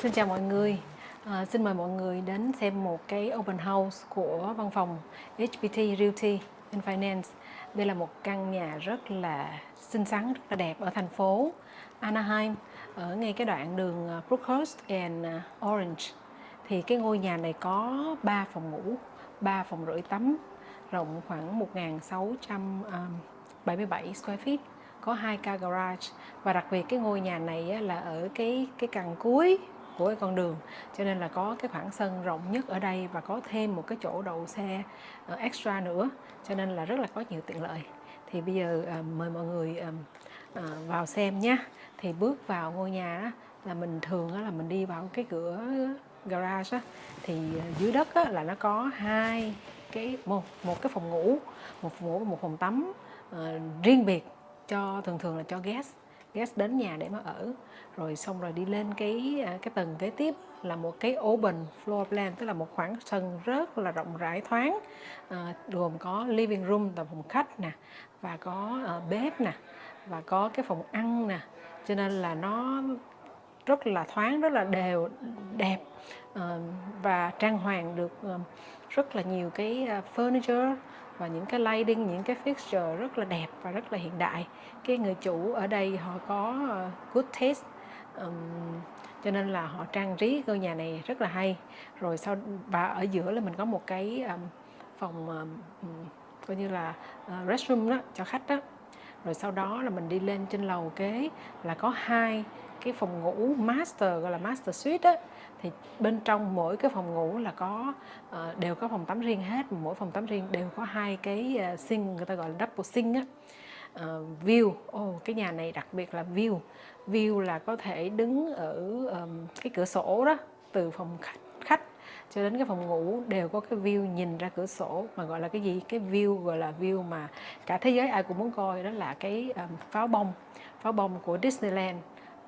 Xin chào mọi người. Xin mời mọi người đến xem một cái open house của văn phòng HPT Realty and Finance. Đây là một căn nhà rất là xinh xắn, rất là đẹp ở thành phố Anaheim, ở ngay cái đoạn đường Brookhurst and Orange. Thì cái ngôi nhà này có 3 phòng ngủ, 3 phòng rưỡi tắm, rộng khoảng 1.677 square feet, có 2 car garage. Và đặc biệt cái ngôi nhà này là ở cái căn cuối của cái con đường, cho nên là có cái khoảng sân rộng nhất ở đây và có thêm một cái chỗ đậu xe extra nữa, cho nên là rất là có nhiều tiện lợi. Thì bây giờ mời mọi người vào xem nhé. Thì bước vào ngôi nhà đó, là mình thường là mình đi vào cái cửa garage đó, thì dưới đất là nó có một cái phòng ngủ, một phòng tắm riêng biệt cho thường là cho guest đến nhà để mà ở. Rồi xong rồi đi lên cái tầng kế tiếp là một cái open floor plan, tức là một khoảng sân rất là rộng rãi thoáng, gồm có living room là phòng khách nè, và có bếp nè, và có cái phòng ăn nè, cho nên là nó rất là thoáng, rất là đều đẹp, và trang hoàng được rất là nhiều cái furniture và những cái lighting, những cái fixture rất là đẹp và rất là hiện đại. Cái người chủ ở đây họ có good taste, cho nên là họ trang trí ngôi nhà này rất là hay. Rồi và ở giữa là mình có một cái phòng coi như là restroom đó, cho khách đó. Rồi sau đó là mình đi lên trên lầu kế là có 2 cái phòng ngủ master, gọi là master suite á. Thì bên trong mỗi cái phòng ngủ là đều có phòng tắm riêng hết, mỗi phòng tắm riêng đều có 2 cái sink, người ta gọi là double sink á. View, cái nhà này đặc biệt là view là có thể đứng ở cái cửa sổ đó, từ phòng khách cho đến cái phòng ngủ đều có cái view nhìn ra cửa sổ, mà gọi là cái gì, cái view gọi là view mà cả thế giới ai cũng muốn coi, đó là cái pháo bông của Disneyland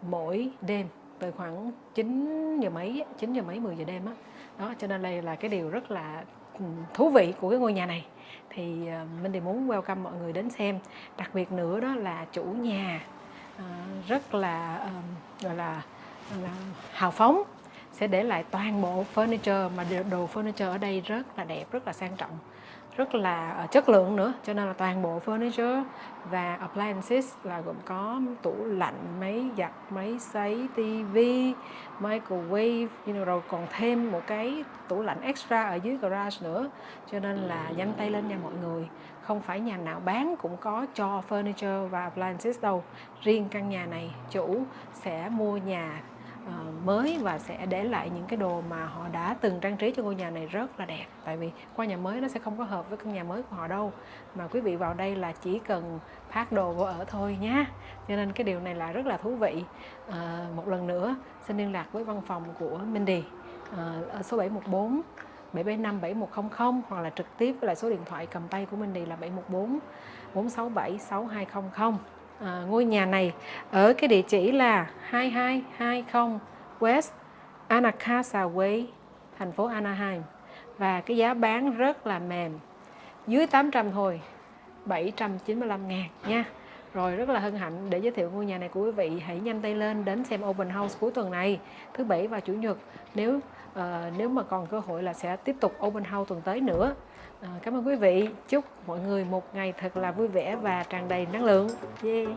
mỗi đêm từ khoảng 9 giờ mấy 10 giờ đêm á. Đó, cho nên đây là cái điều rất là thú vị của cái ngôi nhà này. Thì Mindy muốn welcome mọi người đến xem. Đặc biệt nữa đó là chủ nhà rất là gọi là hào phóng, sẽ để lại toàn bộ furniture, mà đồ furniture ở đây rất là đẹp, rất là sang trọng, rất là chất lượng nữa, cho nên là toàn bộ furniture và appliances là gồm có tủ lạnh, máy giặt, máy sấy, tivi, microwave, rồi còn thêm một cái tủ lạnh extra ở dưới garage nữa, cho nên là nhanh tay lên nha mọi người. Không phải nhà nào bán cũng có cho furniture và appliances đâu. Riêng căn nhà này chủ sẽ mua nhà mới và sẽ để lại những cái đồ mà họ đã từng trang trí cho ngôi nhà này rất là đẹp. Tại vì qua nhà mới nó sẽ không có hợp với căn nhà mới của họ đâu, mà quý vị vào đây là chỉ cần phát đồ vô ở thôi nhá. Cho nên cái điều này là rất là thú vị. Một lần nữa xin liên lạc với văn phòng của Mindy ở số 714 775 7100, hoặc là trực tiếp với lại số điện thoại cầm tay của Mindy là 714 467 6200. Ngôi nhà này ở cái địa chỉ là 2220 West AnaCasa Way, thành phố Anaheim, và cái giá bán rất là mềm, dưới 800 thôi, 795.000 nha. Rồi rất là hân hạnh để giới thiệu ngôi nhà này của quý vị. Hãy nhanh tay lên đến xem open house cuối tuần này, thứ Bảy và Chủ nhật. Nếu mà còn cơ hội là sẽ tiếp tục open house tuần tới nữa. Cảm ơn quý vị. Chúc mọi người một ngày thật là vui vẻ và tràn đầy năng lượng. Yeah.